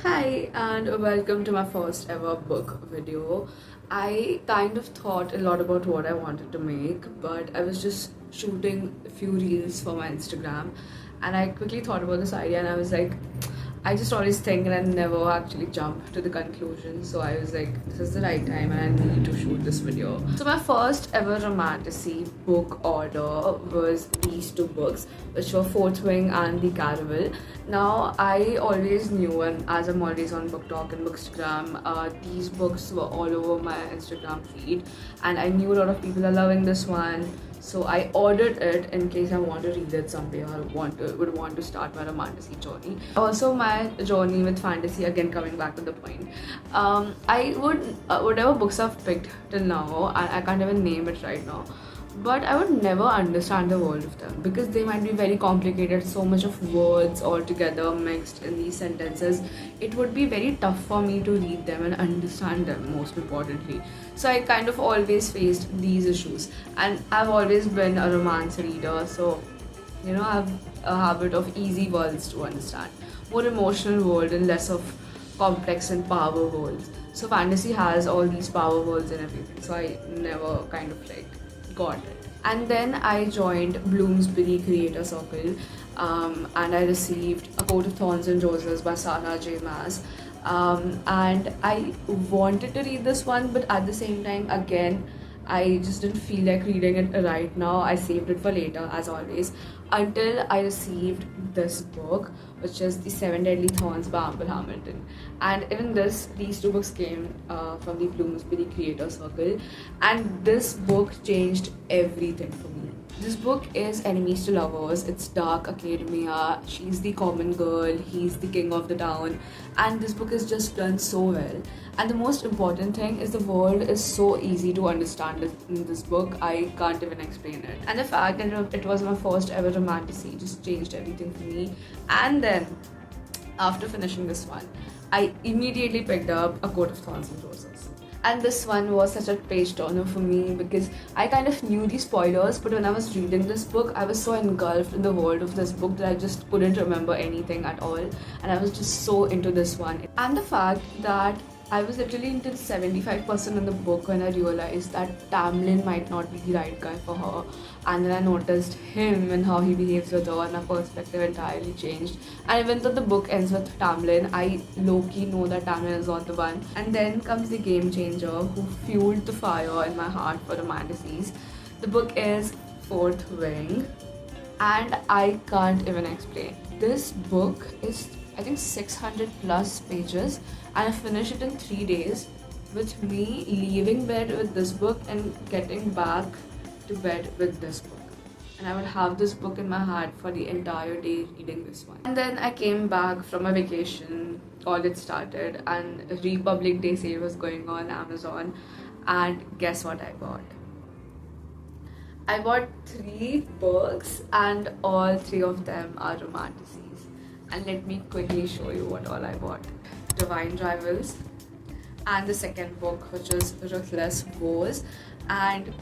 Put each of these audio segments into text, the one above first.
Hi and welcome to my first ever book video. I kind of thought a lot about what I wanted to make, but I was just shooting a few reels for my Instagram and I quickly thought about this idea and I was like, I just always think and I never actually jump to the conclusion. So I was like, this is the right time and I need to shoot this video. So my first ever romantasy book order was these two books, which were Fourth Wing and The Caravel. Now I always knew, and as I'm always on Book Talk and Bookstagram, these books were all over my Instagram feed, and I knew a lot of people are loving this one. So I ordered it in case I want to read it someday or would want to start my romantasy journey. Also, my journey with fantasy, again coming back to the point. I would whatever books I've picked till now, I can't even name it right now. But I would never understand the world of them because they might be very complicated, so much of words all together mixed in these sentences. It would be very tough for me to read them and understand them, most importantly. So I kind of always faced these issues, and I've always been a romance reader, so I have a habit of easy worlds to understand, more emotional world and less of complex and power worlds. So fantasy has all these power worlds and everything, so I never kind of got it. And then I joined Bloomsbury Creator Circle, and I received A Coat of Thorns and Roses by Sarah J. Maas. And I wanted to read this one, but at the same time, again, I just didn't feel like reading it right now. I saved it for later, as always, until I received this book, which is The Seven Deadly Thorns by Amber Hamilton. And even these two books came from the Bloomsbury Creator Circle, and this book changed everything for me. This book is enemies to lovers. It's dark academia. She's the common girl, he's the king of the town, and this book is just done so well. And the most important thing is the world is so easy to understand in this book. I can't even explain it. And the fact that it was my first ever romantasy just changed everything for me. And then, after finishing this one, I immediately picked up A Coat of Thorns and Roses. And this one was such a page turner for me because I kind of knew the spoilers, but when I was reading this book, I was so engulfed in the world of this book that I just couldn't remember anything at all. And I was just so into this one. And the fact that I was literally into 75% in the book when I realized that Tamlin might not be the right guy for her. And then I noticed him and how he behaves with her, and my perspective entirely changed. And even though the book ends with Tamlin, I low-key know that Tamlin is not the one. And then comes the game changer who fueled the fire in my heart for romantasies. The book is Fourth Wing, and I can't even explain. This book is, I think, 600 plus pages, and I finished it in 3 days, with me leaving bed with this book and getting back to bed with this book. And I would have this book in my heart for the entire day reading this one. And then I came back from a vacation, college started, and Republic Day sale was going on Amazon, and guess what I bought? I bought 3 books, and all 3 of them are romantasies. And let me quickly show you what all I bought. Divine Rivals, and the second book, which is Ruthless Woes. And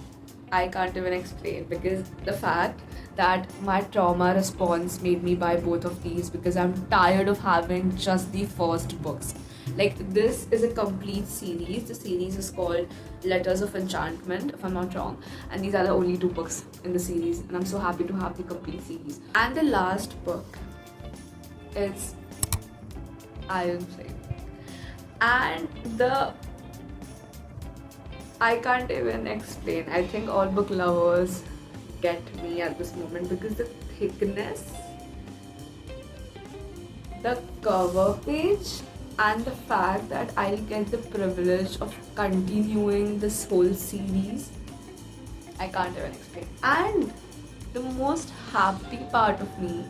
I can't even explain because the fact that my trauma response made me buy both of these because I'm tired of having just the first books. Like, this is a complete series. The series is called Letters of Enchantment, if I'm not wrong, and these are the only 2 books in the series, and I'm so happy to have the complete series. And the last book is Iron Flame, and I can't even explain. I think all book lovers get me at this moment because the thickness, the cover page, and the fact that I'll get the privilege of continuing this whole series, I can't even explain. And the most happy part of me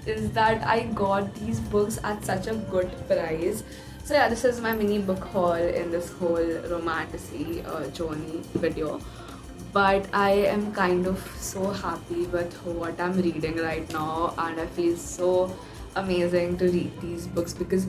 is that I got these books at such a good price. So yeah, this is my mini book haul in this whole romantasy journey video. But I am kind of so happy with what I'm reading right now, and I feel so amazing to read these books because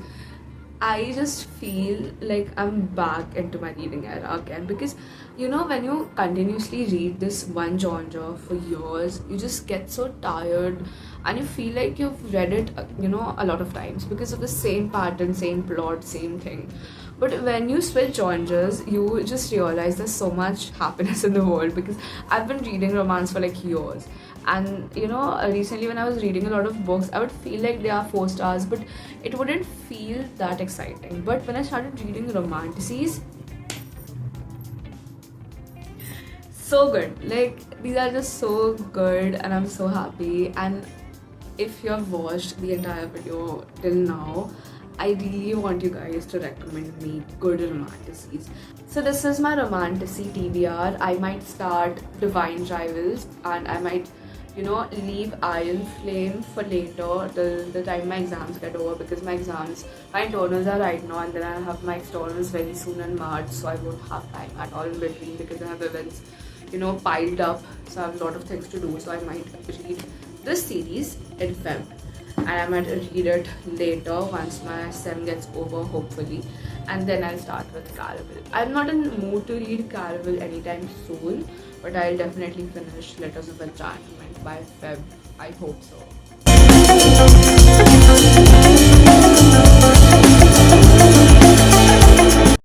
I just feel like I'm back into my reading era again, because when you continuously read this one genre for years, you just get so tired and you feel like you've read it, a lot of times because of the same pattern, same plot, same thing. But when you switch genres, you just realize there's so much happiness in the world, because I've been reading romance for like years. And recently when I was reading a lot of books, I would feel like they are 4 stars, but it wouldn't feel that exciting. But when I started reading romantasies, so good. Like, these are just so good, and I'm so happy. And if you have watched the entire video till now, I really want you guys to recommend me good romantasies. So this is my romantasy TBR. I might start Divine Rivals, and I might leave Iron Flame for later till the time my exams get over, because my internals are right now, and then I have my externals very soon in March, so I won't have time at all in between because I have events, piled up, so I have a lot of things to do. So I might read this series in Feb, and I might read it later once my sem gets over, hopefully, and then I'll start with Caravel. I'm not in the mood to read Caravel anytime soon, but I'll definitely finish Letters of Enchantment by Feb. I hope so.